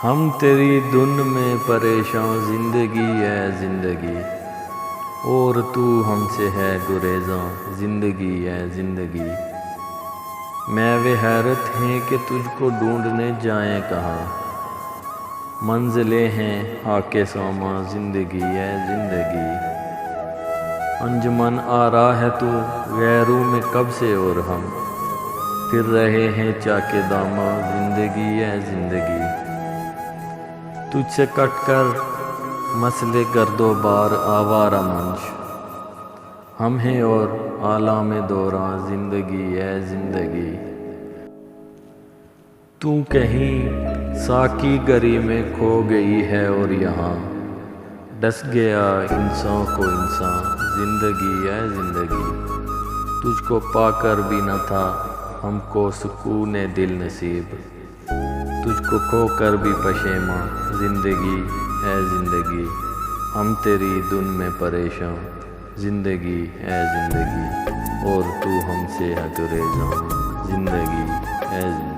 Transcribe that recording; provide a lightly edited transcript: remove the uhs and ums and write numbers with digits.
ہم تیری دھن میں پریشاں، زندگی ہے زندگی، اور تو ہم سے ہے گریزاں، زندگی ہے زندگی۔ میوے حیرت ہیں کہ تجھ کو ڈھونڈنے جائیں کہاں، منزلیں ہیں خاک ساماں، زندگی ہے زندگی۔ انجمن آرا ہے تو غیروں میں کب سے، اور ہم پھر رہے ہیں چاک داماں، زندگی ہے زندگی۔ تجھ سے کٹ کر مسئلے گرد و بار آوارہ منش، ہم ہیں اور عالم دوراں، زندگی ہے زندگی۔ تو کہیں ساکی گری میں کھو گئی ہے اور یہاں ڈس گیا انسان کو انسان، زندگی ہے زندگی۔ تجھ کو پا کر بھی نہ تھا ہم کو سکون دل نصیب، تجھ کو کھو کر بھی پشیماں، زندگی ہے زندگی۔ ہم تیری دھن میں پریشاں، زندگی ہے زندگی، اور تو ہم سے ہے گریزاں، زندگی ہے زندگی۔